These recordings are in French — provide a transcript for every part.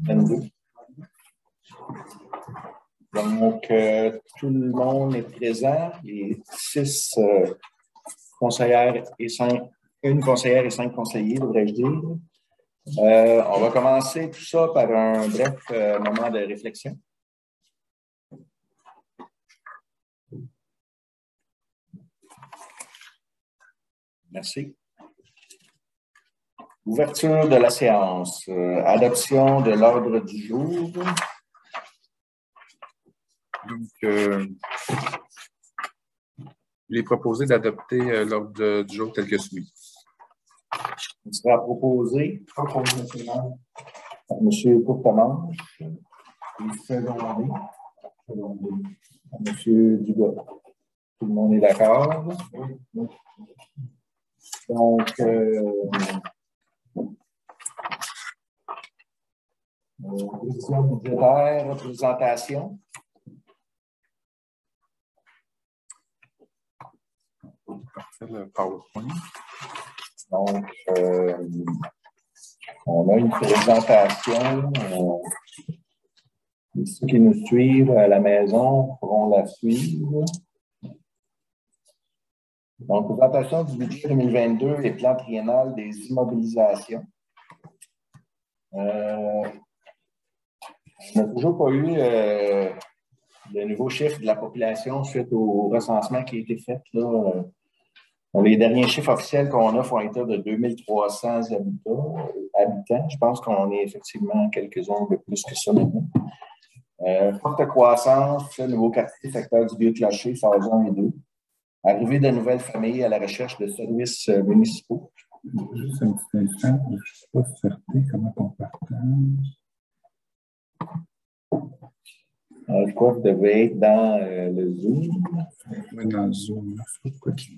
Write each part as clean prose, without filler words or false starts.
22. Donc, tout le monde est présent. Les 6 conseillères et 5, une conseillère et 5 conseillers, devrais-je dire. On va commencer tout ça par un bref moment de réflexion. Merci. Ouverture de la séance. Adoption de l'ordre du jour. Donc, il est proposé d'adopter l'ordre du jour tel que suit. Il sera proposé par M. Courtemanche et secondé par M. Dugas. Tout le monde est d'accord? Donc, position budgétaire, représentation. Parfait, le PowerPoint. Donc, on a une présentation. Ceux qui nous suivent à la maison pourront la suivre. Donc, présentation du budget 2022 et plan triennal des immobilisations. On n'a toujours pas eu de nouveaux chiffres de la population suite au recensement qui a été fait. Là. Les derniers chiffres officiels qu'on a font état de 2300 habitants. Je pense qu'on est effectivement quelques-uns un peu plus que ça maintenant. Forte croissance, nouveau quartier, secteur du Vieux-Clocher, phase 1 et 2. Arrivée de nouvelles familles à la recherche de services municipaux. Juste un petit instant, je ne suis pas certain comment on partage. Je crois que vous devez être dans le Zoom. Oui, dans le Zoom. Pourquoi qu'il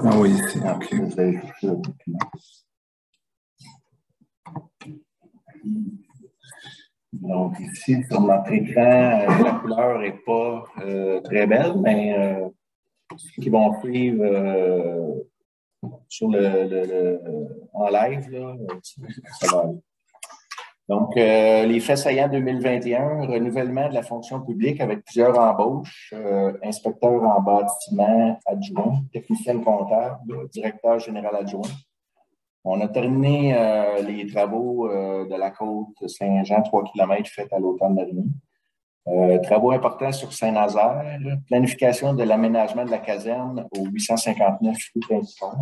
Ah oui, c'est OK. Donc, ici, sur notre écran, la couleur n'est pas très belle, mais ceux qui vont suivre sur en live, là, ça va aller. Donc, les faits saillants 2021, renouvellement de la fonction publique avec plusieurs embauches, inspecteur en bâtiment adjoint, technicienne comptable, directeur général adjoint. On a terminé les travaux de la côte Saint-Jean, 3 km faits à l'automne dernier. Travaux importants sur Saint-Nazaire, planification de l'aménagement de la caserne au 859 rue principale.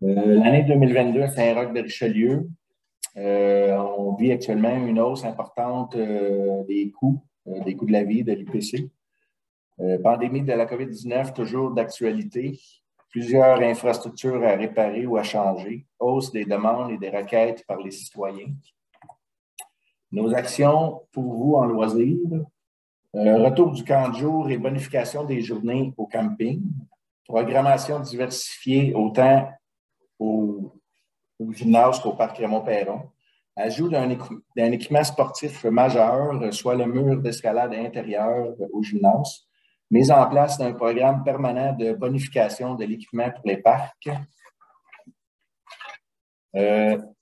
L'année 2022 à Saint-Roch-de-Richelieu, on vit actuellement une hausse importante des coûts de la vie, de l'IPC. Pandémie de la COVID-19, toujours d'actualité. Plusieurs infrastructures à réparer ou à changer. Hausse des demandes et des requêtes par les citoyens. Nos actions pour vous en loisirs. Retour du camp de jour et bonification des journées au camping. Programmation diversifiée autant au gymnase qu'au parc Raymond-Perron. Ajout d'un équipement sportif majeur, soit le mur d'escalade intérieur au gymnase. Mise en place d'un programme permanent de bonification de l'équipement pour les parcs.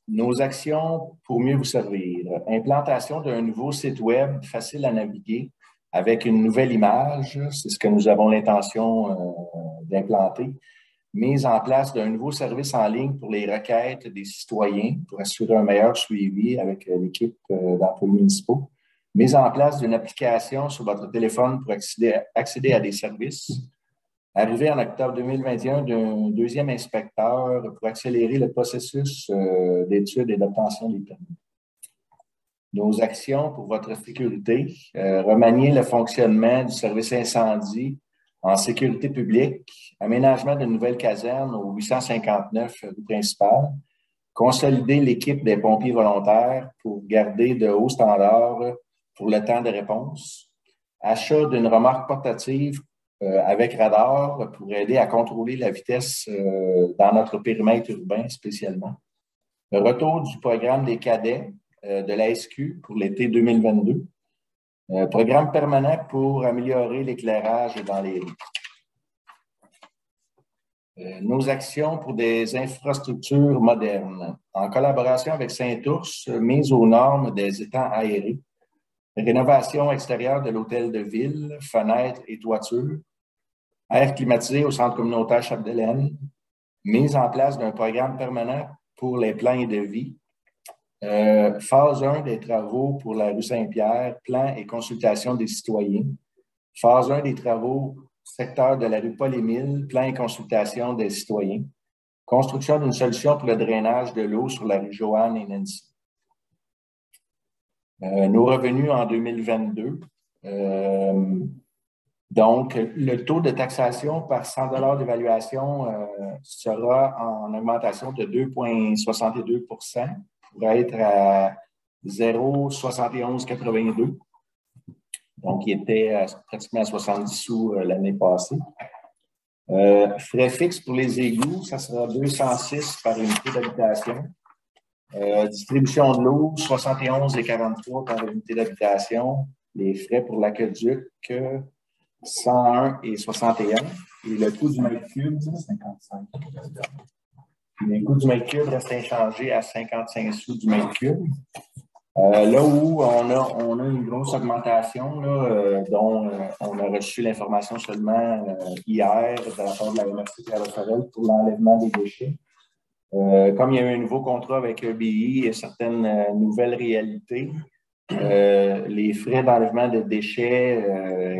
Nos actions pour mieux vous servir. Implantation d'un nouveau site web facile à naviguer avec une nouvelle image. C'est ce que nous avons l'intention d'implanter. Mise en place d'un nouveau service en ligne pour les requêtes des citoyens pour assurer un meilleur suivi avec l'équipe d'employés municipaux. Mise en place d'une application sur votre téléphone pour accéder à des services. Arrivée en octobre 2021 d'un deuxième inspecteur pour accélérer le processus d'études et d'obtention des permis. Nos actions pour votre sécurité. Remanier le fonctionnement du service incendie en sécurité publique. Aménagement d'une nouvelle caserne au 859 rue principale. Consolider l'équipe des pompiers volontaires pour garder de hauts standards pour le temps de réponse. Achat d'une remorque portative avec radar pour aider à contrôler la vitesse dans notre périmètre urbain spécialement. Le retour du programme des cadets de la SQ pour l'été 2022. Programme permanent pour améliorer l'éclairage dans les rues. Nos actions pour des infrastructures modernes. En collaboration avec Saint-Ours, mise aux normes des étangs aérés. Rénovation extérieure de l'hôtel de ville, fenêtres et toitures. Air climatisé au centre communautaire Chapdelaine. Mise en place d'un programme permanent pour les plans et devis. Phase 1 des travaux pour la rue Saint-Pierre, plan et consultation des citoyens. Phase 1 des travaux, secteur de la rue Paul-Émile, plan et consultation des citoyens. Construction d'une solution pour le drainage de l'eau sur la rue Joanne et Nancy. Nos revenus en 2022. Donc, le taux de taxation par 100 $ d'évaluation sera en augmentation de 2,62 pour être à 0,7182. Donc, il était pratiquement à 70 sous l'année passée. Frais fixes pour les égouts, ça sera 206 par unité d'habitation. Distribution de l'eau, 71,43 par unité d'habitation. Les frais pour l'aqueduc, 101,61. Et le coût du mètre cube, 55. Les coûts du mètre cube restent inchangés à 55 sous du mètre cube. Là où on a une grosse augmentation, là, dont on a reçu l'information seulement hier de la part de la MRC Pierre-de-Sorel pour l'enlèvement des déchets. Comme il y a eu un nouveau contrat avec EBI et certaines nouvelles réalités, les frais d'enlèvement de déchets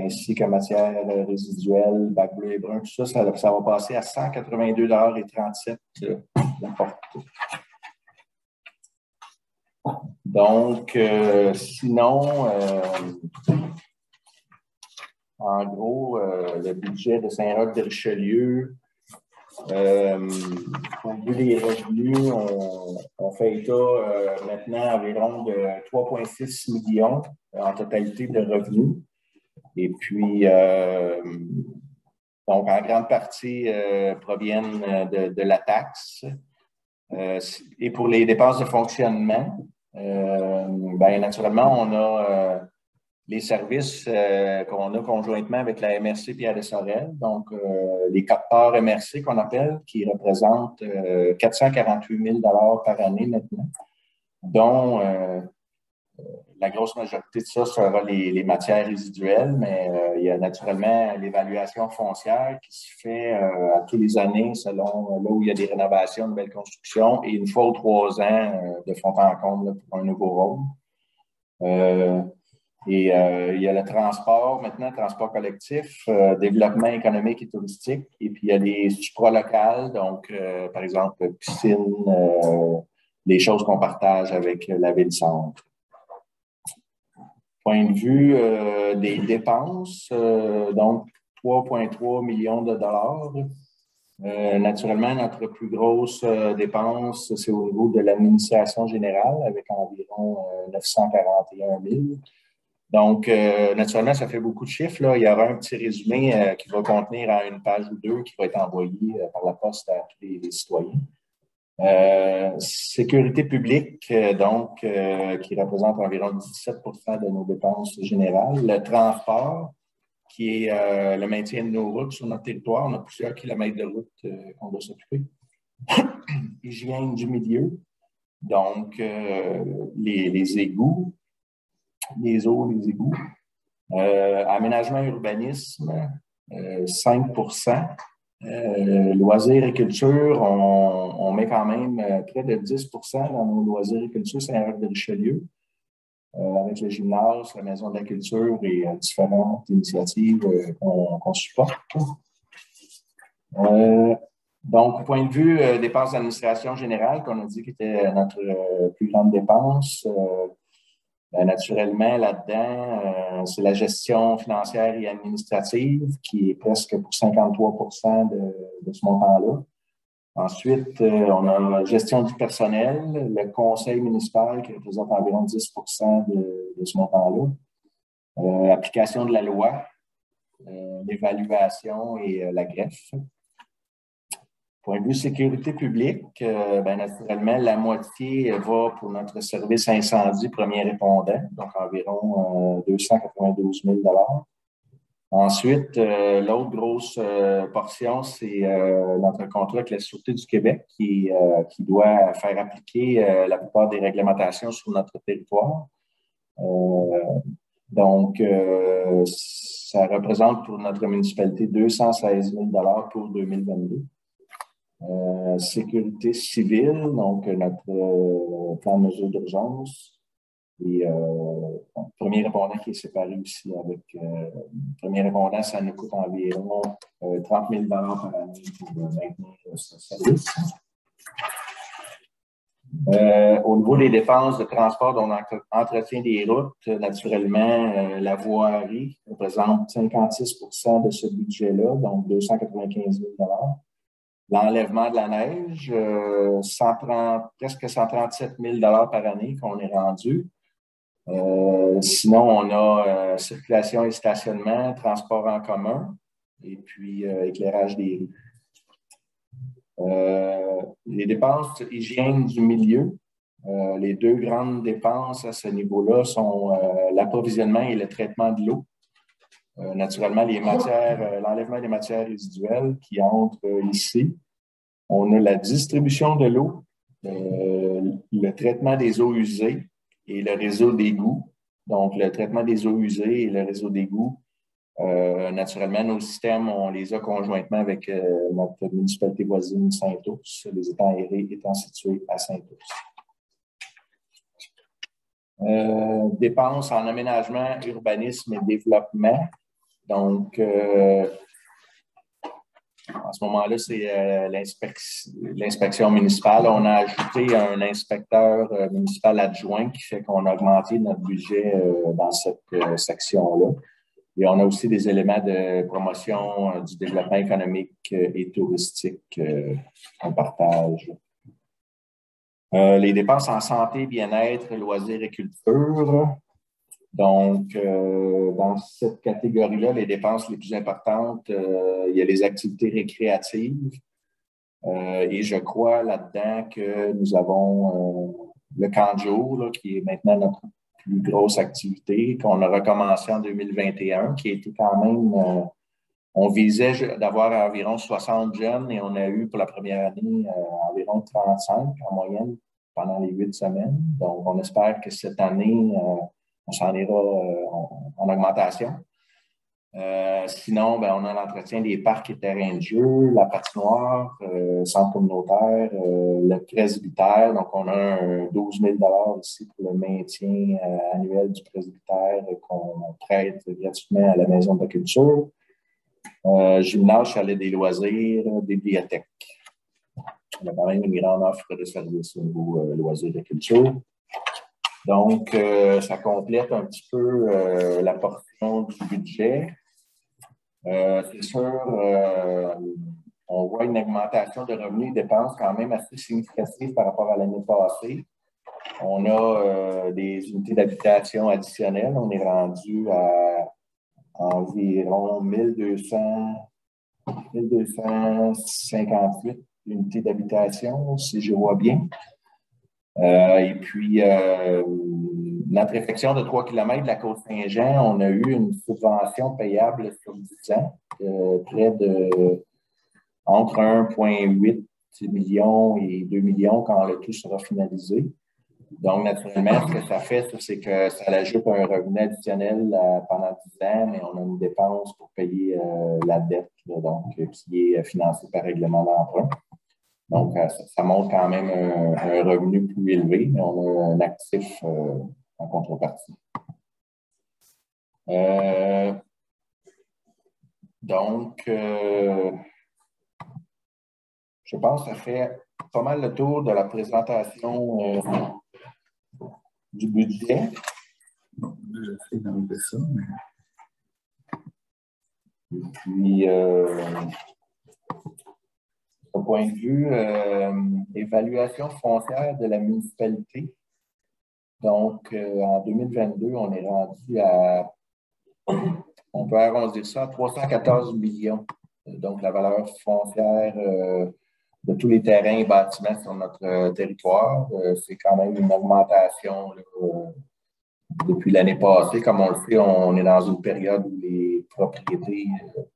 ainsi que matières résiduelles, bac bleu et brun, tout ça, ça va passer à 182,37 $ la portée. Donc, sinon, en gros, le budget de Saint-Roch-de-Richelieu, au vu des revenus, on fait état maintenant environ de 3,6 millions en totalité de revenus. Et puis, donc, en grande partie, proviennent de la taxe. Et pour les dépenses de fonctionnement, bien, naturellement, on a les services qu'on a conjointement avec la MRC Pierre-de-Sorel, donc les capteurs MRC qu'on appelle, qui représentent 448 000 $ par année maintenant, dont la grosse majorité de ça sera les matières résiduelles, mais il y a naturellement l'évaluation foncière qui se fait à tous les années selon là où il y a des rénovations, de nouvelles constructions, et une fois ou 3 ans de fond en comble là, pour un nouveau rôle. Et il y a le transport, maintenant, transport collectif, développement économique et touristique. Et puis, il y a les supralocales, donc, par exemple, piscine, les choses qu'on partage avec la ville-centre. Point de vue des dépenses, donc 3,3 millions de dollars. Naturellement, notre plus grosse dépense, c'est au niveau de l'administration générale, avec environ 941 000. Donc, naturellement, ça fait beaucoup de chiffres. Là. Il y aura un petit résumé qui va contenir en une page ou deux qui va être envoyé par la poste à tous les citoyens. Sécurité publique, donc, qui représente environ 17 % de nos dépenses générales. Le transport, qui est le maintien de nos routes sur notre territoire. On a plusieurs kilomètres de route qu'on doit s'occuper. Hygiène du milieu, donc les égouts, les eaux, les égouts. Aménagement et urbanisme, 5 %. Loisirs et culture, on met quand même près de 10 % dans nos loisirs et culture Saint-Roch-de-Richelieu, avec le gymnase, la maison de la culture et différentes initiatives qu'on supporte. Donc, point de vue dépenses d'administration générale, qu'on a dit qui était notre plus grande dépense, naturellement, là-dedans, c'est la gestion financière et administrative qui est presque pour 53 % de ce montant-là. Ensuite, on a la gestion du personnel, le conseil municipal qui représente environ 10 % de ce montant-là. Application de la loi, l'évaluation et la greffe. Point de vue sécurité publique, ben, naturellement, la moitié va pour notre service incendie premier répondant, donc environ 292 000 $. Ensuite, l'autre grosse portion, c'est notre contrat avec la Sûreté du Québec qui doit faire appliquer la plupart des réglementations sur notre territoire. Donc, ça représente pour notre municipalité 216 000 $ pour 2022. Sécurité civile, donc notre plan de mesure d'urgence. Et premier répondant qui est séparé aussi avec premier répondant, ça nous coûte environ 30 000 $ par année pour maintenir ce service. Au niveau des dépenses de transport, donc entretien des routes, naturellement, la voirie représente 56 % de ce budget-là, donc 295 000 $. L'enlèvement de la neige, presque 137 000 $ par année qu'on est rendu. Sinon, on a circulation et stationnement, transport en commun et puis éclairage des rues. Les dépenses hygiène du milieu, les deux grandes dépenses à ce niveau-là sont l'approvisionnement et le traitement de l'eau. Naturellement, l'enlèvement des matières résiduelles qui entrent ici. On a la distribution de l'eau, le traitement des eaux usées et le réseau d'égouts. Donc, le traitement des eaux usées et le réseau d'égouts, naturellement, nos systèmes, on les a conjointement avec notre municipalité voisine Saint-Ours, les étangs aérés étant situés à Saint-Ours. Dépenses en aménagement, urbanisme et développement. Donc, en ce moment-là, c'est l'inspection municipale. On a ajouté un inspecteur municipal adjoint qui fait qu'on a augmenté notre budget dans cette section-là. Et on a aussi des éléments de promotion du développement économique et touristique qu'on partage. Les dépenses en santé, bien-être, loisirs et culture. Donc, dans cette catégorie-là, les dépenses les plus importantes, il y a les activités récréatives. Et je crois là-dedans que nous avons le camp de jour, là, qui est maintenant notre plus grosse activité, qu'on a recommencé en 2021, qui a été quand même... on visait d'avoir environ 60 jeunes et on a eu pour la première année environ 35 en moyenne pendant les 8 semaines. Donc, on espère que cette année... on s'en ira en augmentation. Sinon, ben, on a l'entretien des parcs et terrains de jeu, la patinoire, centre communautaire, le presbytère. Donc, on a 12 000 $ ici pour le maintien annuel du presbytère qu'on prête gratuitement à la Maison de la culture. Gymnase, chalet des loisirs, bibliothèque. On a quand même une grande offre de services au niveau loisirs et culture. Donc, ça complète un petit peu la portion du budget. C'est sûr, on voit une augmentation de revenus et dépenses quand même assez significative par rapport à l'année passée. On a des unités d'habitation additionnelles. On est rendu à environ 1258 unités d'habitation, si je vois bien. Et puis, notre réfection de 3 km de la Côte-Saint-Jean, on a eu une subvention payable sur 10 ans, près de entre 1,8 million et 2 millions quand le tout sera finalisé. Donc, naturellement, ce que ça fait, c'est que ça ajoute un revenu additionnel pendant 10 ans, mais on a une dépense pour payer la dette, là, donc, qui est financée par règlement d'emprunt. Donc, ça montre quand même un revenu plus élevé, mais on a un actif en contrepartie. Donc, je pense que ça fait pas mal le tour de la présentation du budget. Bon, j'essaie d'enlever ça, mais... Et puis, au point de vue évaluation foncière de la municipalité, donc en 2022, on est rendu à, on peut arrondir ça à 314 millions. Donc, la valeur foncière tous les terrains et bâtiments sur notre territoire. C'est quand même une augmentation là, depuis l'année passée. Comme on le sait, on est dans une période où les propriétés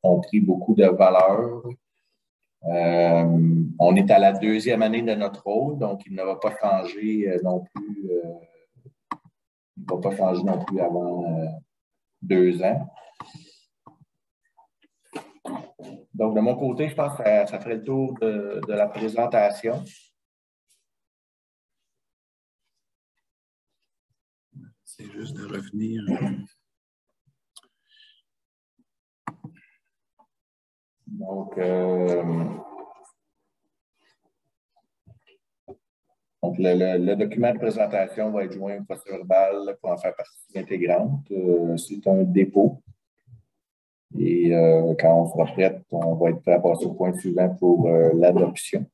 ont pris beaucoup de valeur. On est à la 2e année de notre rôle, donc il ne va pas changer non plus. Il ne va pas changer non plus avant 2 ans. Donc, de mon côté, je pense que ça ferait le tour de la présentation. C'est juste de revenir. Donc, le document de présentation va être joint au procès-verbal pour en faire partie intégrante. C'est un dépôt. Et quand on sera prêt, on va être prêt à passer au point suivant pour l'adoption.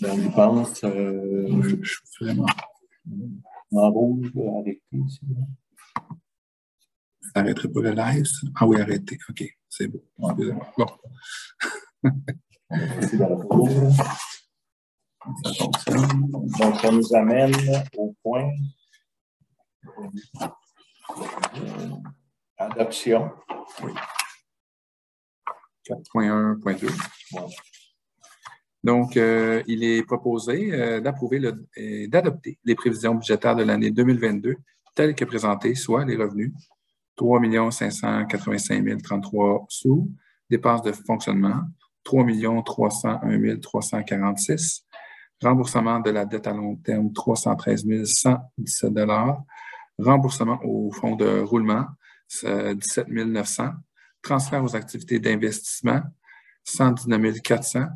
Donc, je pense, je suis vraiment en rouge, arrêter. Arrêterai pas le live? Ah oui, arrêtez. OK, c'est beau. Excusez-moi. Bon. Ça fonctionne. Donc, ça nous amène au point adoption. Oui. 4.1.2. Ouais. Donc, il est proposé d'approuver et d'adopter les prévisions budgétaires de l'année 2022 telles que présentées, soit les revenus 3 585 033 sous, dépenses de fonctionnement 3 301 346, remboursement de la dette à long terme 313 117 remboursement au fonds de roulement 17 900, transfert aux activités d'investissement 119 400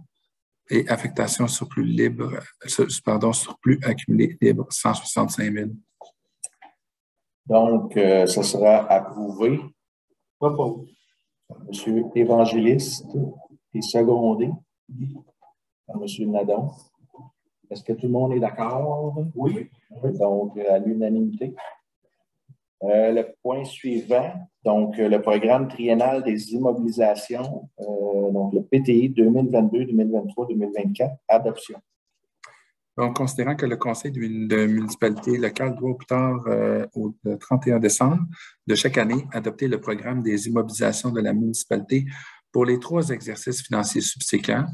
et affectation surplus libre, surplus accumulé libre 165 000. Donc, ça sera approuvé. Monsieur Évangéliste et secondé par Monsieur Nadon. Est-ce que tout le monde est d'accord? Oui. Donc, à l'unanimité. Le point suivant, donc le programme triennal des immobilisations, donc le PTI 2022, 2023, 2024, adoption. Donc, considérant que le conseil de municipalité locale doit au plus tard au 31 décembre de chaque année adopter le programme des immobilisations de la municipalité pour les 3 exercices financiers subséquents.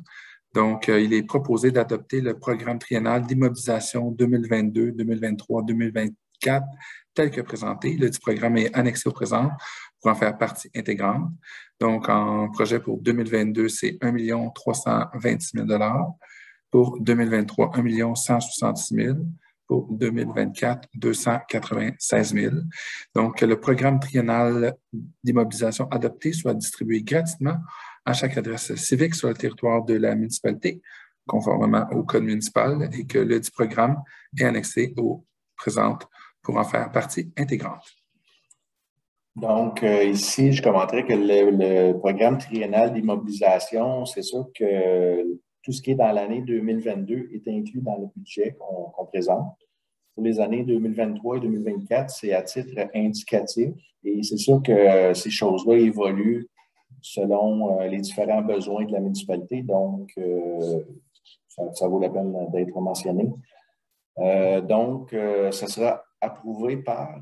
Donc, il est proposé d'adopter le programme triennal d'immobilisation 2022, 2023, 2024 tel que présenté. Le dit programme est annexé au présent pour en faire partie intégrante. Donc, en projet pour 2022, c'est 1 326 000 pour 2023, 1 166 000 pour 2024, 296 000. Donc, le programme triennal d'immobilisation adopté soit distribué gratuitement à chaque adresse civique sur le territoire de la municipalité, conformément au code municipal, et que le dit programme est annexé aux présentes pour en faire partie intégrante. Donc, ici, je commenterai que le programme triennal d'immobilisation, c'est sûr que tout ce qui est dans l'année 2022 est inclus dans le budget qu'on présente. Pour les années 2023 et 2024, c'est à titre indicatif. Et c'est sûr que ces choses-là évoluent selon les différents besoins de la municipalité. Donc, ça vaut la peine d'être mentionné. Donc, ça sera approuvé par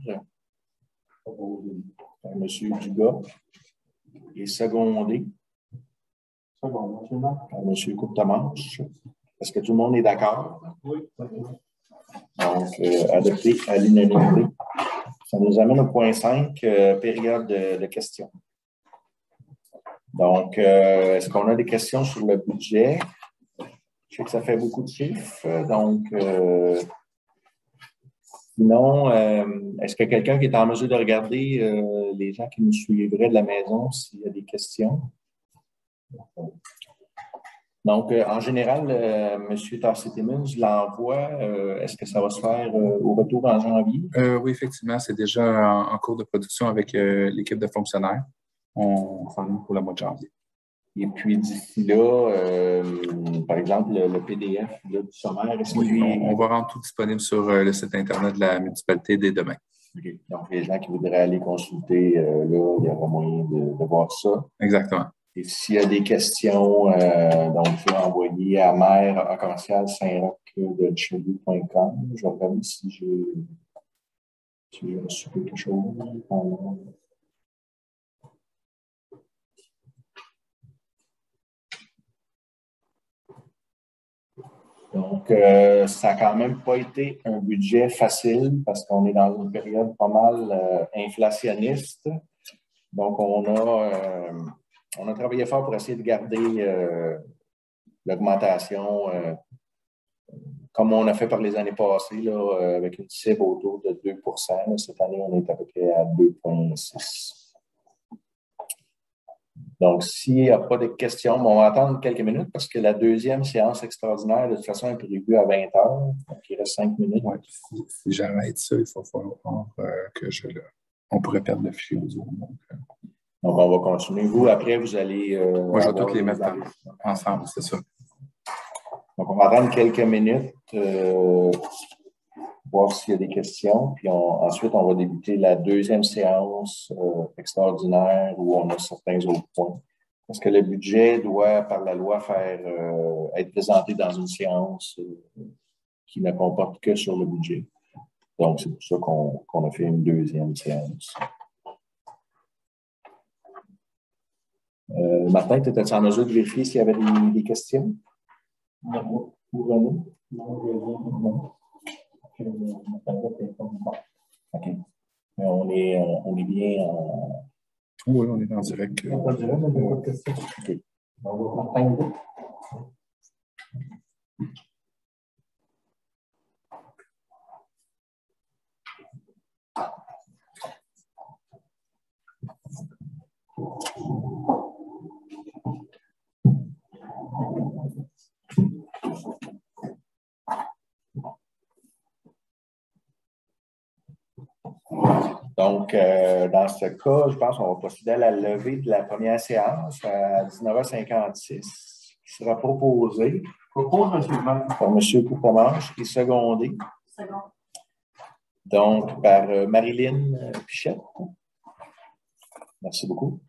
M. Dugas et secondé par M. Courtemanche. Est-ce que tout le monde est d'accord? Oui. Donc, adopté à l'unanimité. Ça nous amène au point 5, période de questions. Donc, est-ce qu'on a des questions sur le budget? Je sais que ça fait beaucoup de chiffres, donc sinon, est-ce que quelqu'un qui est en mesure de regarder les gens qui nous suivraient de la maison s'il y a des questions? Donc, en général, M. Tarcy-Timmins, je l'envoie. Est-ce que ça va se faire au retour en janvier? Oui, effectivement, c'est déjà en cours de production avec l'équipe de fonctionnaires. On s'en est pour le mois de janvier. Et puis, d'ici là, par exemple, le PDF là, du sommaire, est-ce Oui, que on va rendre tout disponible sur le site Internet de la municipalité dès demain. OK. Donc, les gens qui voudraient aller consulter, là, il y aura moyen de voir ça. Exactement. Et s'il y a des questions, donc, vous pouvez envoyer à maire@saint-roch-de-richelieu.com. Je vais regarder si j'ai reçu quelque chose. Donc, ça n'a quand même pas été un budget facile parce qu'on est dans une période pas mal inflationniste. Donc, on a travaillé fort pour essayer de garder l'augmentation comme on a fait par les années passées, là, avec une cible autour de 2 %. Cette année, on est à peu près à 2,6 %. Donc, s'il n'y a pas de questions, on va attendre quelques minutes parce que la deuxième séance extraordinaire, de toute façon, est prévue à 20 h. Donc, il reste 5 minutes. Ouais, si j'arrête ça, il faut falloir que on pourrait perdre le fil. Donc, on va continuer. Vous, après, vous allez. Moi, je vais toutes les mettre ensemble, c'est ça. Donc, on va attendre quelques minutes, voir s'il y a des questions. Puis ensuite, on va débuter la deuxième séance extraordinaire où on a certains autres points. Parce que le budget doit, par la loi, être présenté dans une séance qui ne comporte que sur le budget. Donc, c'est pour ça qu'on a fait une deuxième séance. Martin, tu étais en mesure de vérifier s'il y avait des questions? Non. Pour René? Non. OK. Mais on est bien en. Oui, on est en direct. On est en direct, mais pas de questions. OK. Martin, donc, dans ce cas, je pense qu'on va procéder à la levée de la première séance à 19h56, qui sera proposée par M. Courtemanche et secondée. Donc, par Marilyn Pichette. Merci beaucoup.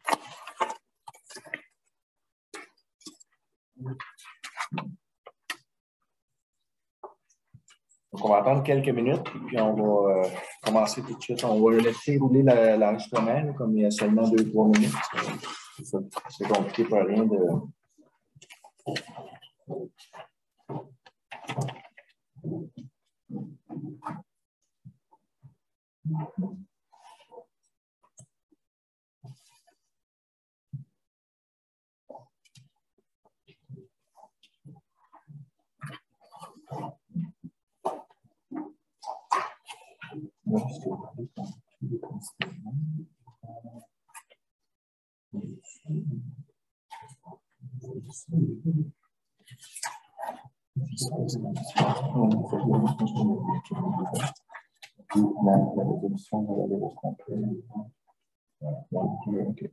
Donc, on va attendre quelques minutes, puis on va commencer tout de suite. On va laisser rouler l'enregistrement, comme il y a seulement 2-3 minutes. C'est compliqué pour rien de. La résolution de la loi complète. OK.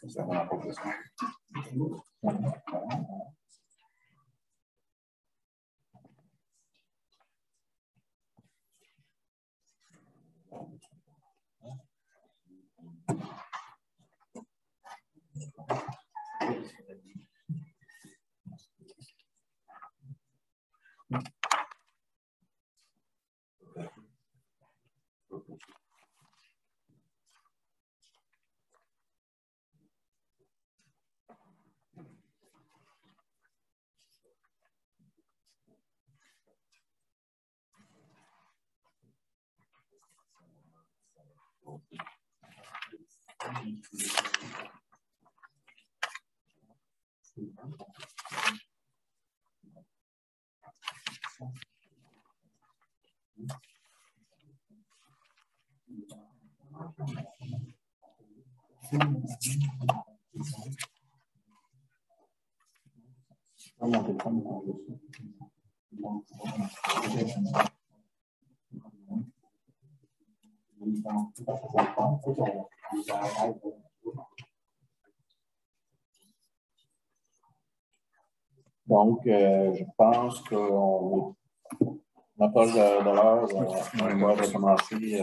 Ça va pas besoin. Donc, je pense qu'on approche de l'heure. On va recommencer.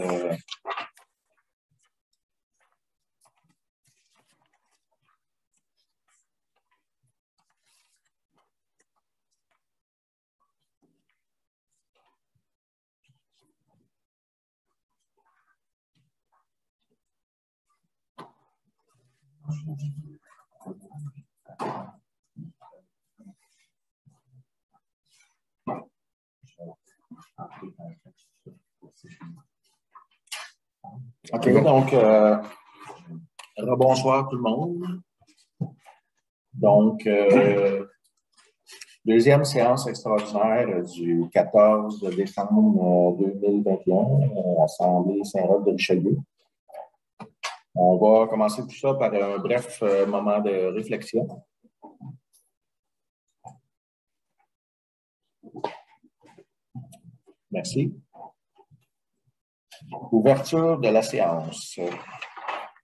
OK, donc, rebonsoir tout le monde. Donc, deuxième séance extraordinaire du 14 décembre 2021, Assemblée Saint-Roch de Richelieu. On va commencer tout ça par un bref moment de réflexion. Merci. Ouverture de la séance.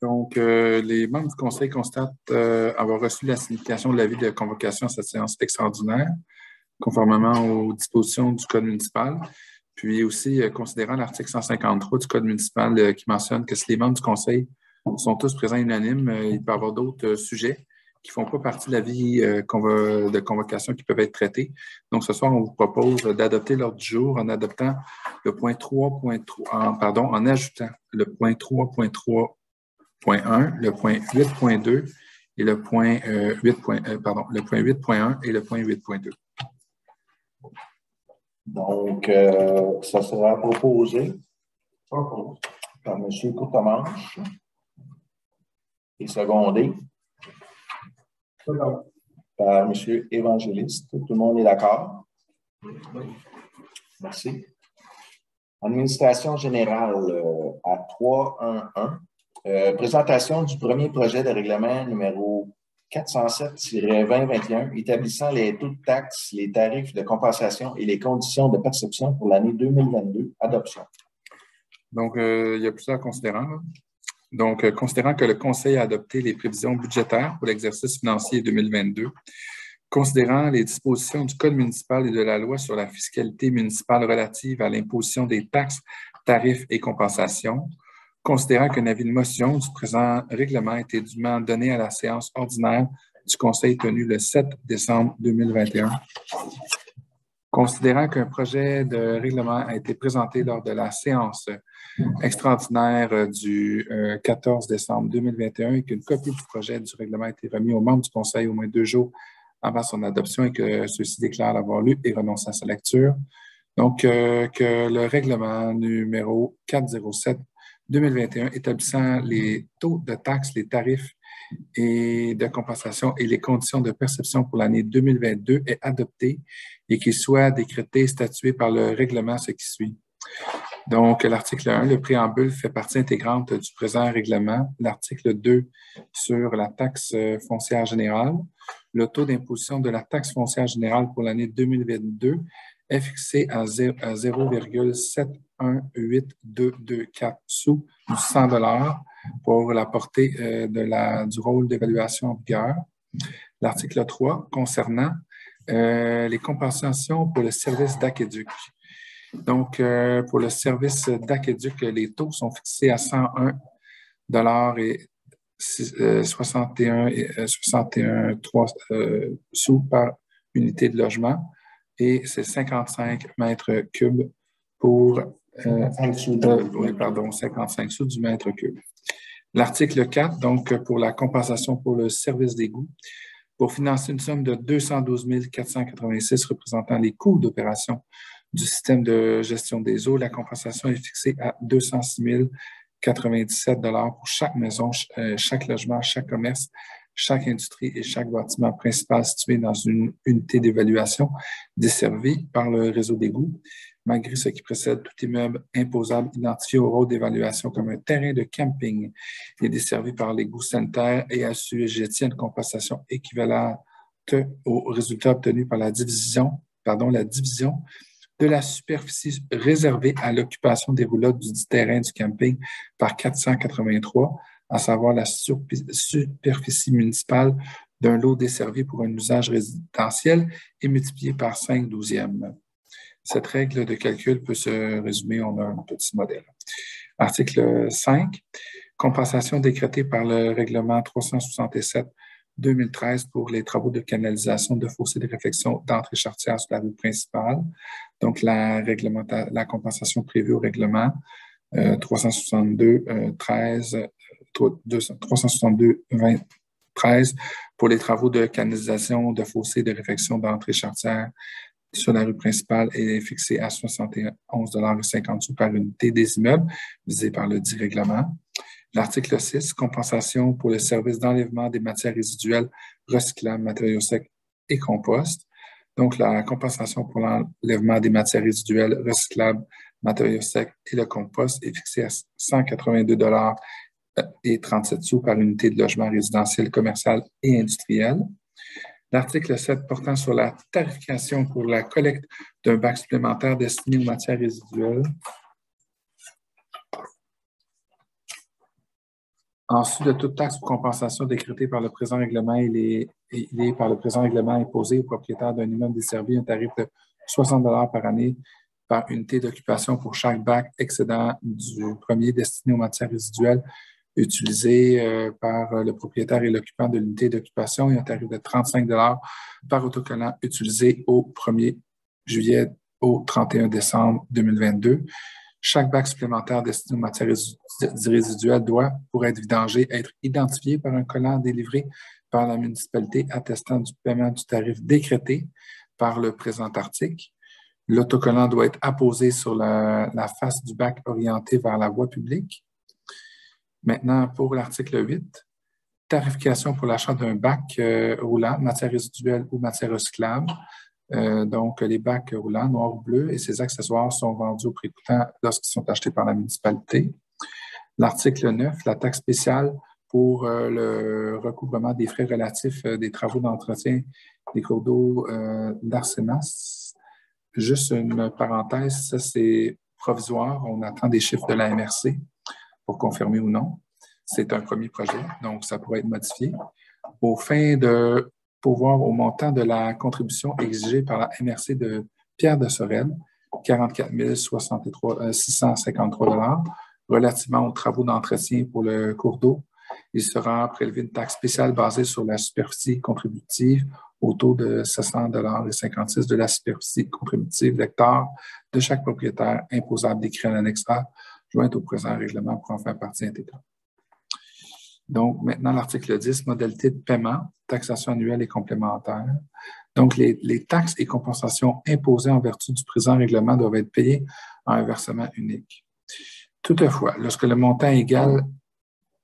Donc, les membres du Conseil constatent avoir reçu la signification de l'avis de convocation à cette séance extraordinaire, conformément aux dispositions du Code municipal, puis aussi considérant l'article 153 du Code municipal qui mentionne que si les membres du Conseil sont tous présents unanimes, il peut y avoir d'autres sujets qui ne font pas partie de l'avis de convocation qui peuvent être traités. Donc, ce soir, on vous propose d'adopter l'ordre du jour en adoptant le point 3.3, en ajoutant le point 3.3.1, le point 8.2 et le point 8.1 et le point 8.2. Donc, ça sera proposé par M. Courtemanche et secondé par M. Évangéliste. Tout le monde est d'accord? Merci. Administration générale à 3.1.1. Présentation du premier projet de règlement numéro 407-2021 établissant les taux de taxes, les tarifs de compensation et les conditions de perception pour l'année 2022. Adoption. Donc, il y a plusieurs considérants. Donc, considérant que le Conseil a adopté les prévisions budgétaires pour l'exercice financier 2022, considérant les dispositions du Code municipal et de la loi sur la fiscalité municipale relative à l'imposition des taxes, tarifs et compensations, considérant qu'un avis de motion du présent règlement a été dûment donné à la séance ordinaire du Conseil tenue le 7 décembre 2021, considérant qu'un projet de règlement a été présenté lors de la séance extraordinaire du 14 décembre 2021 et qu'une copie du projet du règlement a été remis aux membres du Conseil au moins 2 jours avant son adoption et que ceux-ci déclarent l'avoir lu et renoncent à sa lecture. Donc, que le règlement numéro 407-2021 établissant les taux de taxes, les tarifs et de compensation et les conditions de perception pour l'année 2022 est adopté et qu'il soit décrété et statué par le règlement ce qui suit. Donc, l'article 1, le préambule fait partie intégrante du présent règlement. L'article 2 sur la taxe foncière générale. Le taux d'imposition de la taxe foncière générale pour l'année 2022 est fixé à 0,718224 sous du 100 $ pour la portée du rôle d'évaluation en vigueur. L'article 3 concernant les compensations pour le service d'aqueduc. Donc, pour le service d'aqueduc, les taux sont fixés à 101 $ et 61,3 sous par unité de logement et c'est 55 mètres cubes pour 55 sous du mètre cube. L'article 4, donc pour la compensation pour le service d'égout, pour financer une somme de 212 486 représentant les coûts d'opération du système de gestion des eaux, la compensation est fixée à 206 097 $ pour chaque maison, chaque logement, chaque commerce, chaque industrie et chaque bâtiment principal situé dans une unité d'évaluation desservie par le réseau d'égouts. malgré ce qui précède, tout immeuble imposable identifié au rôle d'évaluation comme un terrain de camping est desservi par l'égout sanitaire et assujetti à une compensation équivalente aux résultats obtenus par la division de la superficie réservée à l'occupation des roulottes du terrain du camping par 483, à savoir la superficie municipale d'un lot desservi pour un usage résidentiel et multiplié par 5 douzièmes. Cette règle de calcul peut se résumer en un petit modèle. Article 5, compensation décrétée par le règlement 367-2013 pour les travaux de canalisation de fossés de réflexion d'entrée charretière sur la rue principale. Donc, la compensation prévue au règlement 362-2013 pour les travaux de canalisation de fossés de réflexion d'entrée charretière sur la rue principale est fixée à 71,50 $ par unité des immeubles visés par le dit règlement. L'article 6, compensation pour le service d'enlèvement des matières résiduelles recyclables, matériaux secs et compost. Donc, la compensation pour l'enlèvement des matières résiduelles recyclables, matériaux secs et le compost est fixée à 182,37 $ par unité de logement résidentiel, commercial et industriel. L'article 7 portant sur la tarification pour la collecte d'un bac supplémentaire destiné aux matières résiduelles. En sus de toute taxe ou compensation décrétée par le présent règlement, il est par le présent règlement imposé au propriétaire d'un immeuble desservi un tarif de 60 $ par année par unité d'occupation pour chaque bac excédent du premier destiné aux matières résiduelles utilisé par le propriétaire et l'occupant de l'unité d'occupation et un tarif de 35 $ par autocollant utilisé au 1er juillet au 31 décembre 2022. Chaque bac supplémentaire destiné aux matières résiduelles doit, pour être vidangé, être identifié par un collant délivré par la municipalité attestant du paiement du tarif décrété par le présent article. L'autocollant doit être apposé sur la face du bac orienté vers la voie publique. Maintenant, pour l'article 8, tarification pour l'achat d'un bac roulant, matière résiduelle ou matière recyclable. Donc, les bacs roulants, noirs ou bleus, et ces accessoires sont vendus au prix coûtant lorsqu'ils sont achetés par la municipalité. L'article 9, la taxe spéciale pour le recouvrement des frais relatifs des travaux d'entretien des cours d'eau d'Arsenas. Juste une parenthèse, ça c'est provisoire, on attend des chiffres de la MRC pour confirmer ou non. C'est un premier projet, donc ça pourrait être modifié. Au fin de pourvoir au montant de la contribution exigée par la MRC de Pierre de Sorel, 44 653 $, relativement aux travaux d'entretien pour le cours d'eau, il sera prélevé une taxe spéciale basée sur la superficie contributive au taux de 700,56 $ de la superficie contributive d'hectare de chaque propriétaire imposable décrit à l'annexe A, jointe au présent règlement pour en faire partie intégrante. Donc, maintenant, l'article 10, modalité de paiement, taxation annuelle et complémentaire. Donc, les taxes et compensations imposées en vertu du présent règlement doivent être payées en un versement unique. Toutefois, lorsque le montant est égal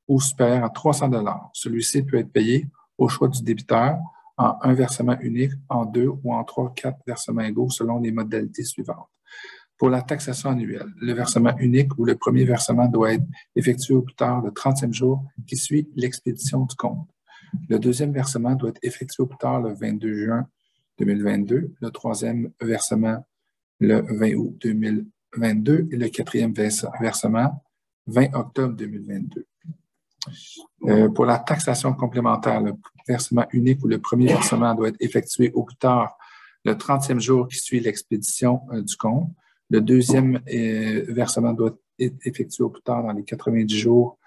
ou supérieur à 300 $, celui-ci peut être payé au choix du débiteur en un versement unique, en 2 ou en 3 ou 4 versements égaux selon les modalités suivantes. Pour la taxation annuelle, le versement unique ou le premier versement doit être effectué au plus tard le 30e jour qui suit l'expédition du compte. Le deuxième versement doit être effectué au plus tard le 22 juin 2022, le troisième versement le 20 août 2022 et le quatrième versement 20 octobre 2022. Pour la taxation complémentaire, le versement unique ou le premier versement doit être effectué au plus tard le 30e jour qui suit l'expédition du compte. Le deuxième versement doit être effectué au plus tard dans les 90 jours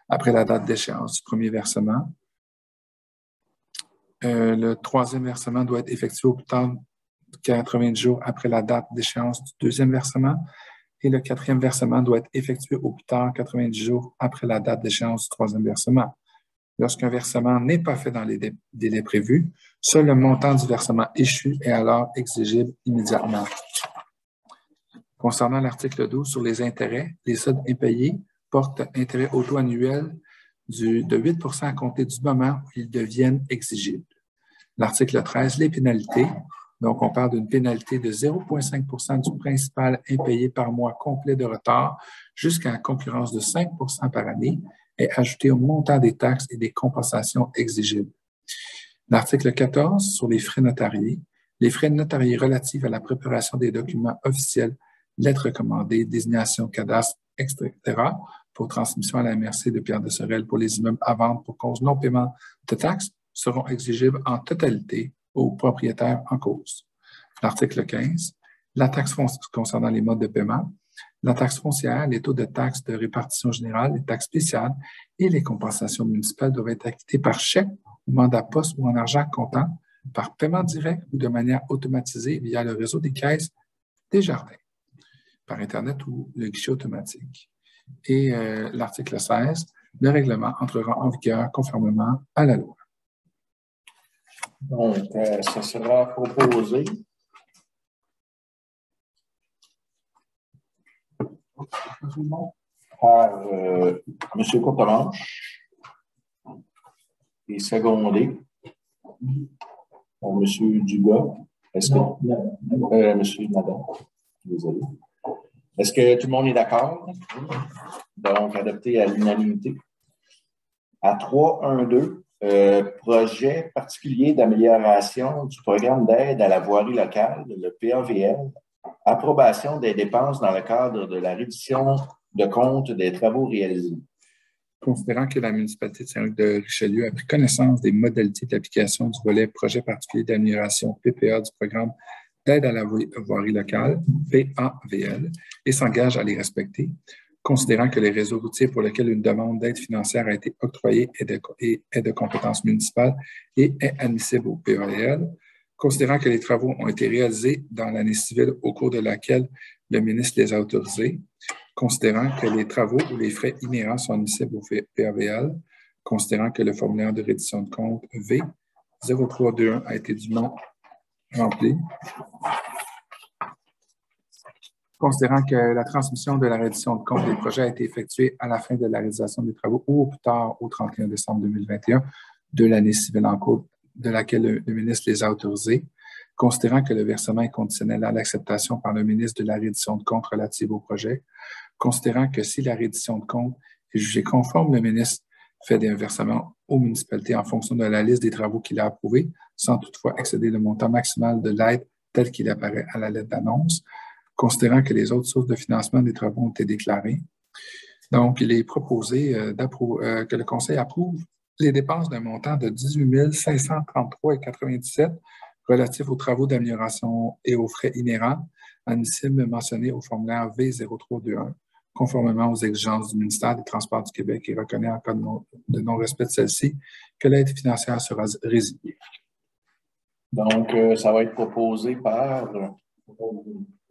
après la date d'échéance du premier versement. Le troisième versement doit être effectué au plus tard 90 jours après la date d'échéance du deuxième versement. Et le quatrième versement doit être effectué au plus tard 90 jours après la date d'échéance du troisième versement. Lorsqu'un versement n'est pas fait dans les délais prévus, seul le montant du versement échu est alors exigible immédiatement. Concernant l'article 12 sur les intérêts, les soldes impayés portent intérêt au taux annuel de 8 % à compter du moment où ils deviennent exigibles. L'article 13, les pénalités. Donc, on parle d'une pénalité de 0,5 du principal impayé par mois complet de retard jusqu'à la concurrence de 5 par année et ajoutée au montant des taxes et des compensations exigibles. L'article 14 sur les frais notariés. Les frais notariés relatifs à la préparation des documents officiels, lettres recommandées, désignations, cadastres, etc., pour transmission à la MRC de Pierre de Sorel pour les immeubles à vendre pour cause non-paiement de taxes seront exigibles en totalité aux propriétaires en cause. L'article 15, la taxe foncière concernant les modes de paiement, la taxe foncière, les taux de taxes de répartition générale, les taxes spéciales et les compensations municipales doivent être acquittées par chèque, ou mandat poste ou en argent comptant, par paiement direct ou de manière automatisée via le réseau des caisses Desjardins, par Internet ou le guichet automatique. Et l'article 16, le règlement entrera en vigueur conformément à la loi. Donc, ça sera proposé par M. Courtemanche et secondé par M. Dugas. Est-ce que M. Nadeau, désolé. Est-ce que tout le monde est d'accord? Donc, adopté à l'unanimité. À 3.1.2, projet particulier d'amélioration du programme d'aide à la voirie locale, le PAVL, approbation des dépenses dans le cadre de la reddition de compte des travaux réalisés. Considérant que la municipalité de Saint-Luc de Richelieu a pris connaissance des modalités d'application du volet projet particulier d'amélioration PPA du programme d'aide à la voirie locale, PAVL, et s'engage à les respecter, considérant que les réseaux routiers pour lesquels une demande d'aide financière a été octroyée est de compétence municipale et est admissible au PAVL, considérant que les travaux ont été réalisés dans l'année civile au cours de laquelle le ministre les a autorisés, considérant que les travaux ou les frais inhérents sont admissibles au PAVL, considérant que le formulaire de reddition de compte V 0321 a été dûment rempli, considérant que la transmission de la reddition de compte des projets a été effectuée à la fin de la réalisation des travaux ou au plus tard au 31 décembre 2021 de l'année civile en cours de laquelle le ministre les a autorisés, considérant que le versement est conditionnel à l'acceptation par le ministre de la reddition de compte relative au projet, considérant que si la reddition de compte est jugée conforme, le ministre fait des versements aux municipalités en fonction de la liste des travaux qu'il a approuvés, sans toutefois excéder le montant maximal de l'aide tel qu'il apparaît à la lettre d'annonce, considérant que les autres sources de financement des travaux ont été déclarées. Donc, il est proposé que le Conseil approuve les dépenses d'un montant de 18 533,97 relatifs aux travaux d'amélioration et aux frais inhérents admissibles mentionnés au formulaire V0321, conformément aux exigences du ministère des Transports du Québec et reconnaît en cas de non-respect de celle-ci que l'aide financière sera résiliée. Donc, ça va être proposé par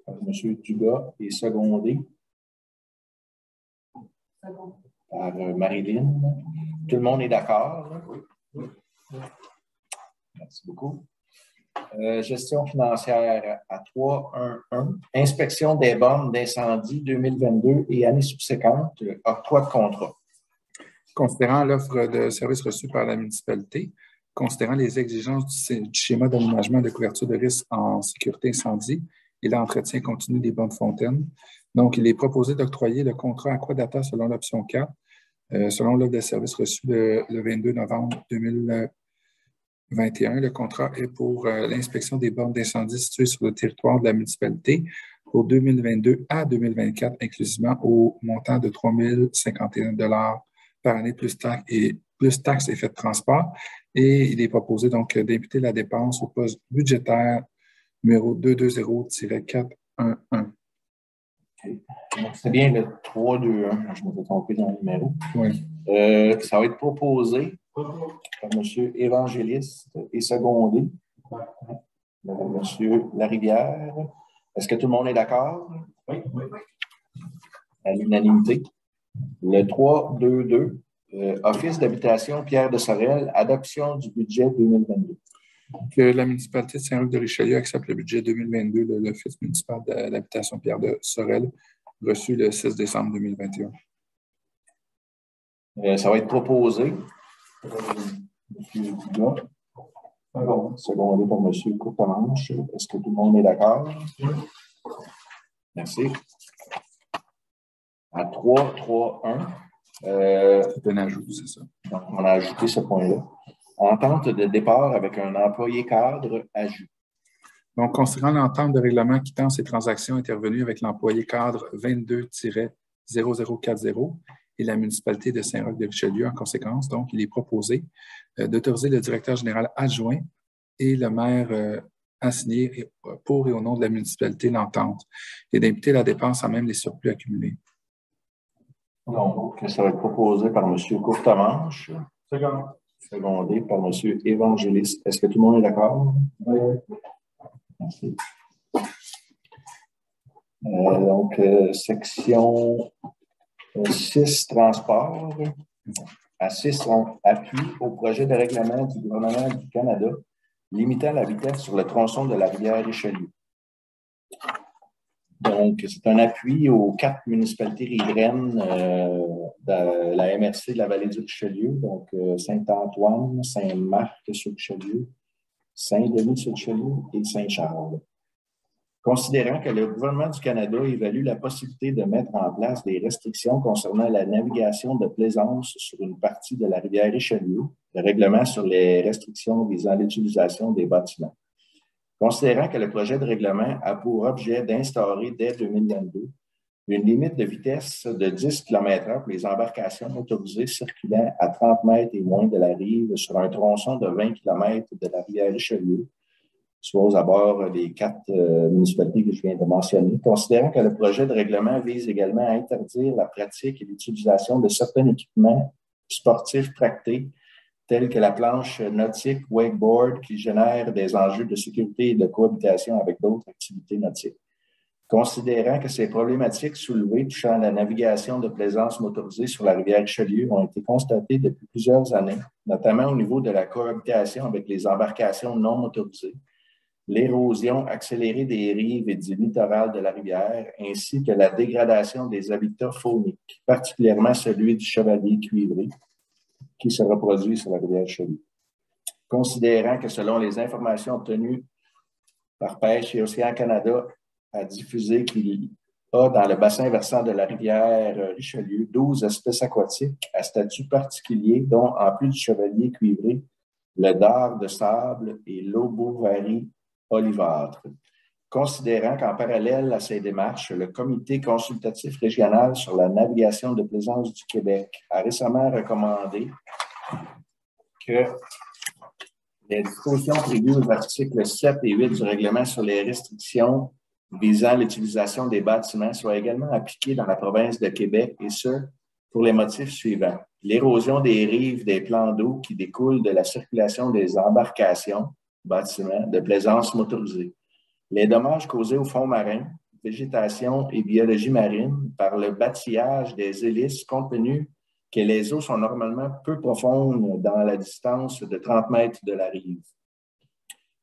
M. Dugas et secondé par Marilyn. Tout le monde est d'accord? Merci beaucoup. Gestion financière à 3.1.1. Inspection des bornes d'incendie 2022 et années subséquentes. Octroi de contrat. Considérant l'offre de services reçus par la municipalité, considérant les exigences du schéma d'aménagement de couverture de risque en sécurité incendie et l'entretien continu des bonnes fontaines. Donc, il est proposé d'octroyer le contrat Aquadata selon l'option 4, selon l'offre de services reçus le 22 novembre 2021. Le contrat est pour l'inspection des bornes d'incendie situées sur le territoire de la municipalité pour 2022 à 2024, inclusivement au montant de 3 051 $ par année, plus taxes et frais de transport. Et il est proposé donc d'imputer la dépense au poste budgétaire numéro 220-411. Okay. C'est bien le 321. Je me suis trompé dans le numéro. Oui. Ça va être proposé par M. Évangéliste et secondé par M. Larivière. Est-ce que tout le monde est d'accord? Oui. À l'unanimité. Le 322, Office d'habitation Pierre de Sorel, adoption du budget 2022. Que la municipalité de Saint-Luc de Richelieu accepte le budget 2022 de l'Office municipal d'habitation Pierre de Sorel, reçu le 6 décembre 2021. Ça va être proposé. M. Dugas Secondé par M. Courtemanche. Est-ce que tout le monde est d'accord? Oui. Merci. À 3, 3, 1. C'est un ajout, c'est ça. Donc, on a ajouté ce point-là. Entente de départ avec un employé cadre ajout. Donc, considérant l'entente de règlement quittant ces transactions intervenues avec l'employé cadre 22-0040 et la municipalité de Saint-Roch-de-Richelieu en conséquence, donc, il est proposé d'autoriser le directeur général adjoint et le maire à signer pour et au nom de la municipalité l'entente et d'imputer la dépense à même les surplus accumulés. Donc, ça va être proposé par M. Courtemanche. Secondé par M. Évangéliste. Est-ce que tout le monde est d'accord? Oui. Merci. Section 6, transport. À 6, on appuie au projet de règlement du gouvernement du Canada limitant la vitesse sur le tronçon de la rivière Richelieu. Donc, c'est un appui aux 4 municipalités riveraines de la MRC de la vallée du Richelieu, donc Saint-Antoine, Saint-Marc-sur-Richelieu, Saint-Denis-sur-Richelieu et Saint-Charles. Considérant que le gouvernement du Canada évalue la possibilité de mettre en place des restrictions concernant la navigation de plaisance sur une partie de la rivière Richelieu, le règlement sur les restrictions visant l'utilisation des bâtiments. Considérant que le projet de règlement a pour objet d'instaurer dès 2022 une limite de vitesse de 10 km/h pour les embarcations motorisées circulant à 30 mètres et moins de la rive sur un tronçon de 20 km de la rivière Richelieu, soit aux abords des 4 municipalités que je viens de mentionner, considérant que le projet de règlement vise également à interdire la pratique et l'utilisation de certains équipements sportifs tractés, tels que la planche nautique wakeboard qui génère des enjeux de sécurité et de cohabitation avec d'autres activités nautiques. Considérant que ces problématiques soulevées touchant à la navigation de plaisance motorisée sur la rivière Richelieu ont été constatées depuis plusieurs années, notamment au niveau de la cohabitation avec les embarcations non motorisées, l'érosion accélérée des rives et du littoral de la rivière, ainsi que la dégradation des habitats fauniques, particulièrement celui du chevalier cuivré, qui se reproduit sur la rivière Richelieu. Considérant que selon les informations obtenues par Pêche et Océan Canada, a diffusé qu'il y a dans le bassin versant de la rivière Richelieu 12 espèces aquatiques à statut particulier, dont, en plus du chevalier cuivré, le dard de sable et l'obovarie olivâtre. Considérant qu'en parallèle à ces démarches, le Comité consultatif régional sur la navigation de plaisance du Québec a récemment recommandé que les dispositions prévues aux articles 7 et 8 du règlement sur les restrictions visant l'utilisation des bâtiments soient également appliquées dans la province de Québec, et ce, pour les motifs suivants. L'érosion des rives des plans d'eau qui découle de la circulation des embarcations, bâtiments, de plaisance motorisée. Les dommages causés au fond marin, végétation et biologie marine par le bâtillage des hélices, compte tenu que les eaux sont normalement peu profondes dans la distance de 30 mètres de la rive.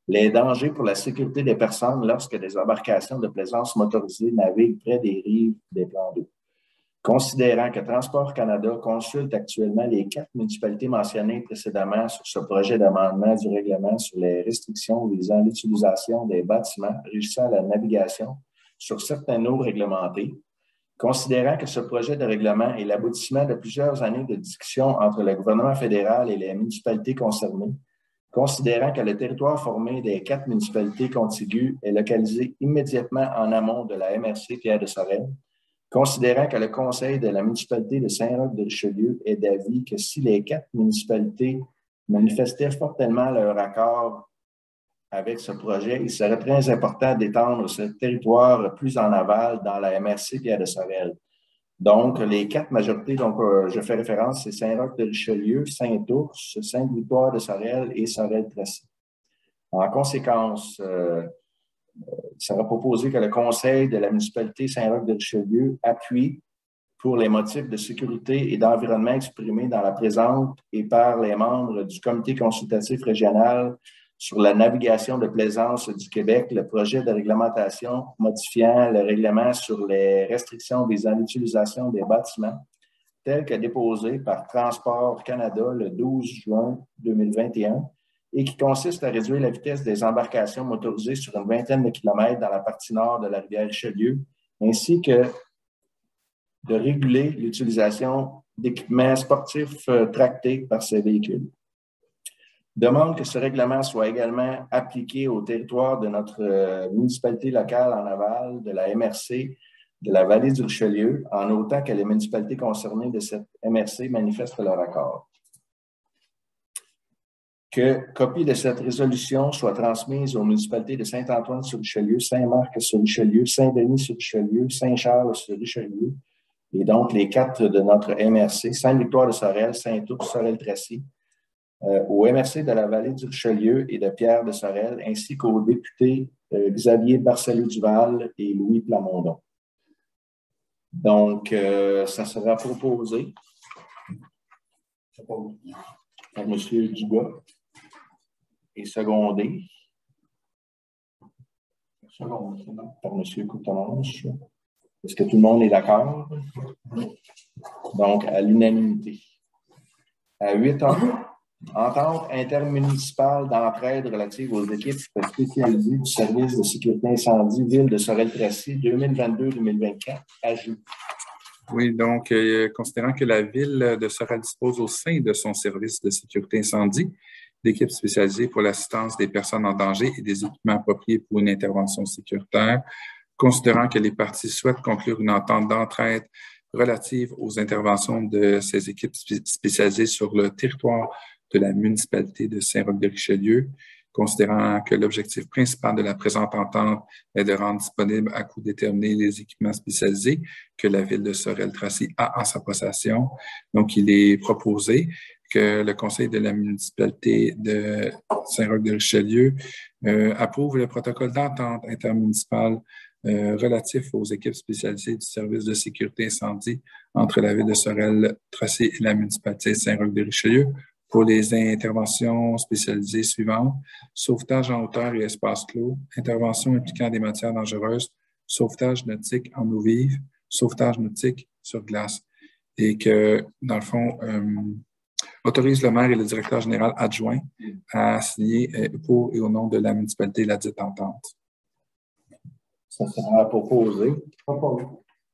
Les dangers pour la sécurité des personnes lorsque des embarcations de plaisance motorisées naviguent près des rives des plans d'eau. Considérant que Transport Canada consulte actuellement les 4 municipalités mentionnées précédemment sur ce projet d'amendement du règlement sur les restrictions visant l'utilisation des bâtiments régissant la navigation sur certaines eaux réglementées, considérant que ce projet de règlement est l'aboutissement de plusieurs années de discussions entre le gouvernement fédéral et les municipalités concernées, considérant que le territoire formé des 4 municipalités contiguës est localisé immédiatement en amont de la MRC Pierre de Sorel, considérant que le conseil de la municipalité de Saint-Roch-de-Richelieu est d'avis que si les 4 municipalités manifestaient fortement leur accord avec ce projet, il serait très important d'étendre ce territoire plus en aval dans la MRC Pierre de Sorel. Donc, les 4 majorités, je fais référence, c'est Saint-Roch-de-Richelieu, Saint-Ours, Sainte-Victoire-de-Sorel et Sorel-Tracy. En conséquence, il sera proposé que le conseil de la municipalité Saint-Roch-de-Richelieu appuie pour les motifs de sécurité et d'environnement exprimés dans la présente et par les membres du comité consultatif régional sur la navigation de plaisance du Québec, le projet de réglementation modifiant le règlement sur les restrictions visant l'utilisation des bâtiments, tel que déposé par Transport Canada le 12 juin 2021 et qui consiste à réduire la vitesse des embarcations motorisées sur une vingtaine de kilomètres dans la partie nord de la rivière Richelieu, ainsi que de réguler l'utilisation d'équipements sportifs tractés par ces véhicules. Demande que ce règlement soit également appliqué au territoire de notre municipalité locale en aval, de la MRC, de la vallée du Richelieu, en autant que les municipalités concernées de cette MRC manifestent leur accord. Que copie de cette résolution soit transmise aux municipalités de Saint-Antoine-sur-Richelieu, Saint-Marc-sur-Richelieu, Saint-Denis-sur-Richelieu, Saint-Charles-sur-Richelieu, et donc les 4 de notre MRC, Sainte-Victoire-de-Sorel, Saint-Ours, Sorel-Tracy, au MRC de la vallée du Richelieu et de Pierre de Sorel, ainsi qu'aux députés Xavier Barcellou-Duval et Louis Plamondon. Donc, ça sera proposé par M. Dugas et secondé par M. Coutances. Est-ce que tout le monde est d'accord? Donc, à l'unanimité. À 8-1, entente intermunicipale d'entraide relative aux équipes spécialisées du service de sécurité incendie Ville de Sorel-Tracy 2022-2024, ajout. Oui, donc, considérant que la Ville de Sorel dispose au sein de son service de sécurité incendie d'équipes spécialisées pour l'assistance des personnes en danger et des équipements appropriés pour une intervention sécuritaire, considérant que les parties souhaitent conclure une entente d'entraide relative aux interventions de ces équipes spécialisées sur le territoire de la municipalité de Saint-Roch-de-Richelieu, considérant que l'objectif principal de la présente entente est de rendre disponibles à coût déterminé les équipements spécialisés que la Ville de Sorel-Tracy a en sa possession. Donc, il est proposé que le Conseil de la municipalité de Saint-Roch-de-Richelieu approuve le protocole d'entente intermunicipale relatif aux équipes spécialisées du service de sécurité incendie entre la Ville de Sorel-Tracy et la municipalité de Saint-Roch-de-Richelieu pour les interventions spécialisées suivantes: sauvetage en hauteur et espace clos, intervention impliquant des matières dangereuses, sauvetage nautique en eau vive, sauvetage nautique sur glace. Et que, dans le fond, autorise le maire et le directeur général adjoint à signer pour et au nom de la municipalité la dite entente. Ça sera proposé par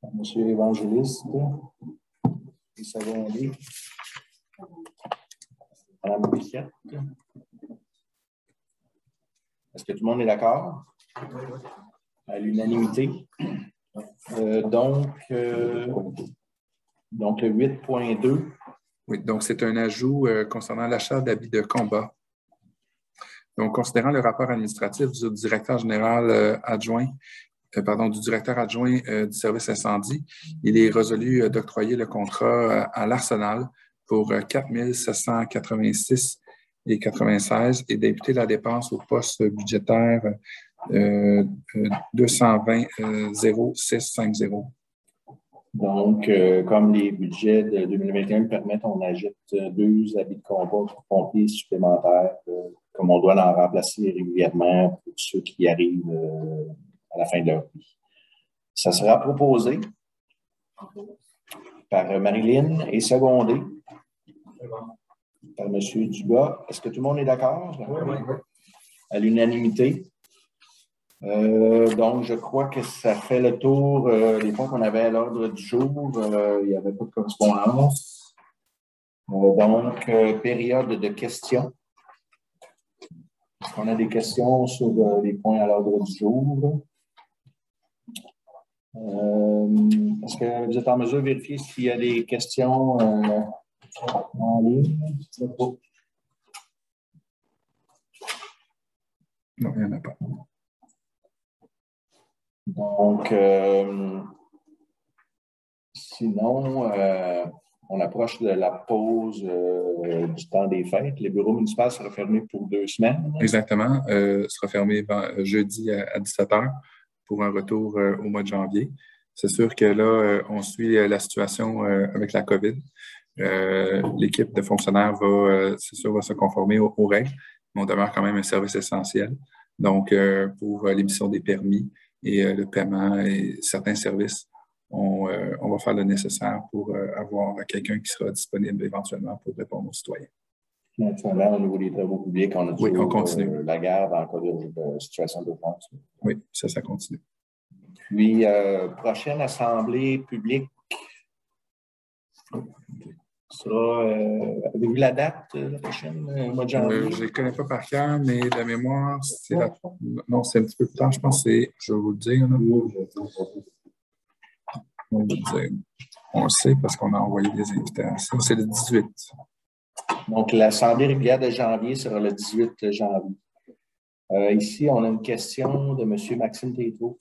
M. Évangéliste et secondé. Mme Bichette. Est-ce que tout le monde est d'accord? À l'unanimité. Donc, le 8.2. Oui, donc c'est un ajout concernant l'achat d'habits de combat. Donc, considérant le rapport administratif du directeur général adjoint, du directeur adjoint du service incendie, il est résolu d'octroyer le contrat à l'Arsenal pour 4 786,96 et d'imputer la dépense au poste budgétaire 220 0650. Donc, comme les budgets de 2021 le permettent, on ajoute 2 habits de combat pour pompiers supplémentaires, comme on doit en remplacer régulièrement pour ceux qui arrivent à la fin de leur vie. Ça sera proposé par Marilyn et secondé par M. Dugas. Est-ce que tout le monde est d'accord? Oui. À l'unanimité. Donc, je crois que ça fait le tour des points qu'on avait à l'ordre du jour. Il n'y avait pas de correspondance. Donc, période de questions. Est-ce qu'on a des questions sur les points à l'ordre du jour? Est-ce que vous êtes en mesure de vérifier s'il y a des questions en ligne? Non, il n'y en a pas. Donc, sinon, on approche de la pause du temps des fêtes. Le bureau municipal sera fermé pour 2 semaines. Exactement. Sera fermé jeudi à 17h pour un retour au mois de janvier. C'est sûr que là, on suit la situation avec la COVID. L'équipe de fonctionnaires va se conformer aux règles, mais on demeure quand même un service essentiel. Donc, pour l'émission des permis et le paiement et certains services, on va faire le nécessaire pour avoir quelqu'un qui sera disponible éventuellement pour répondre aux citoyens. Naturellement, au niveau des travaux publics, on a toujours on continue. La garde en cas de situation d'urgence. Oui, ça continue. Puis, prochaine assemblée publique sera, avez-vous la date, la prochaine, mois de janvier? Je ne les connais pas par cœur, mais de mémoire, c'est non, c'est un petit peu plus tard, je pense que c'est, je vais vous le dire. Là. On va vous le dire. On le sait parce qu'on a envoyé des invitations. C'est le 18. Donc, l'assemblée régulière de janvier sera le 18 janvier. Ici, on a une question de M. Maxime Tétrault.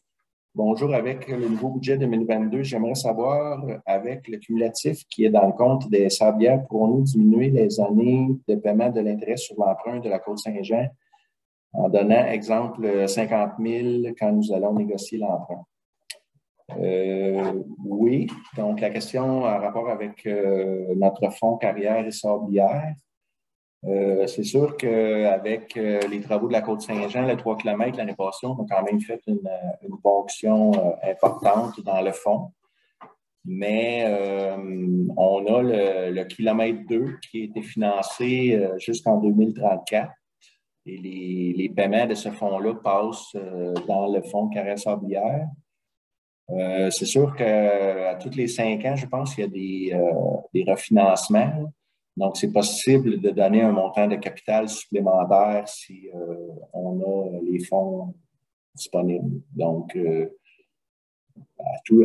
Bonjour, avec le nouveau budget 2022, j'aimerais savoir, avec le cumulatif qui est dans le compte des sablières, pourrons-nous diminuer les années de paiement de l'intérêt sur l'emprunt de la Côte-Saint-Jean en donnant, exemple, 50 000 quand nous allons négocier l'emprunt? Oui. Donc, la question en rapport avec notre fonds carrière et sablière, c'est sûr qu'avec les travaux de la Côte-Saint-Jean, le 3 km l'année passée, on a quand même fait une ponction importante dans le fond. Mais on a le kilomètre 2 qui a été financé jusqu'en 2034. Et les paiements de ce fonds-là passent dans le fonds carrière sablière. C'est sûr qu'à tous les 5 ans, je pense qu'il y a des refinancements. Donc, c'est possible de donner un montant de capital supplémentaire si on a les fonds disponibles. Donc,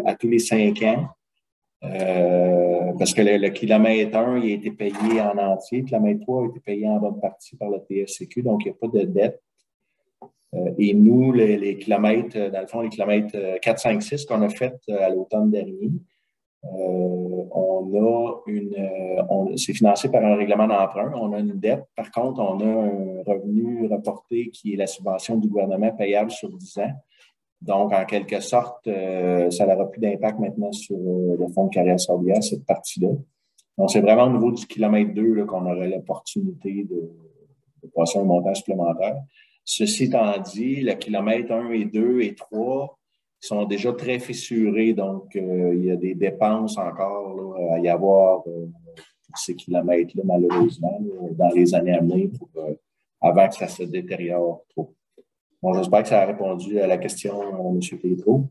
à tous les 5 ans, parce que le kilomètre 1, il a été payé en entier, le kilomètre 3 a été payé en bonne partie par le TSCQ, donc il n'y a pas de dette. Et nous, les kilomètres, dans le fond, les kilomètres 4, 5, 6 qu'on a fait à l'automne dernier, c'est financé par un règlement d'emprunt. On a une dette. Par contre, on a un revenu reporté qui est la subvention du gouvernement payable sur 10 ans. Donc, en quelque sorte, ça n'aura plus d'impact maintenant sur le fonds de carrière sablière, cette partie-là. Donc, c'est vraiment au niveau du kilomètre 2 qu'on aurait l'opportunité de passer un montant supplémentaire. Ceci étant dit, le kilomètre 1 et 2 et 3 sont déjà très fissurés, donc il y a des dépenses encore là, à y avoir pour ces kilomètres-là, malheureusement, dans les années à venir, avant que ça se détériore trop. Bon, j'espère que ça a répondu à la question, M. Tétrault.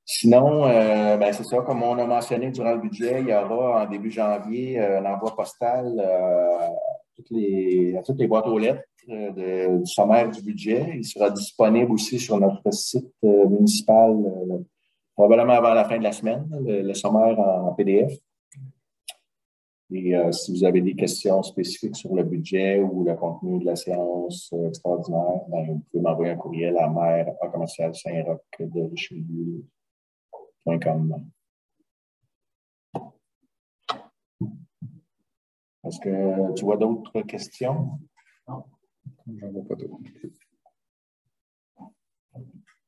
Sinon, c'est ça, comme on a mentionné durant le budget, il y aura en début janvier un envoi postal à toutes les boîtes aux lettres du sommaire du budget. Il sera disponible aussi sur notre site municipal probablement avant la fin de la semaine, le sommaire en PDF. Et si vous avez des questions spécifiques sur le budget ou le contenu de la séance extraordinaire, vous pouvez m'envoyer un courriel à maire@commercial-saint-roch-de-richelieu.com. Est-ce que tu vois d'autres questions? Non, j'en vois pas d'autres.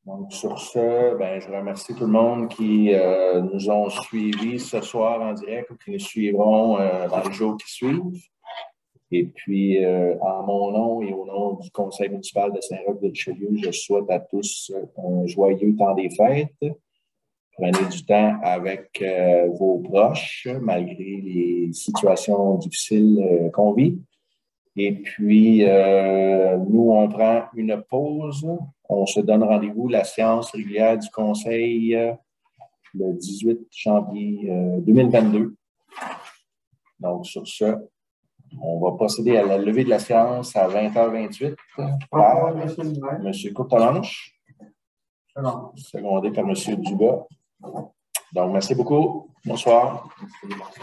Donc, sur ce, je remercie tout le monde qui nous ont suivis ce soir en direct ou qui nous suivront dans les jours qui suivent. Et puis, en mon nom et au nom du Conseil municipal de Saint-Roch-de-Richelieu, je souhaite à tous un joyeux temps des fêtes. Prenez du temps avec vos proches, malgré les situations difficiles qu'on vit. Et puis, nous, on prend une pause. On se donne rendez-vous, la séance régulière du Conseil le 18 janvier 2022. Donc, sur ce, on va procéder à la levée de la séance à 20h28 par M. Courtemanche, secondé par M. Dugas. Donc, merci beaucoup. Bonsoir. Bonsoir.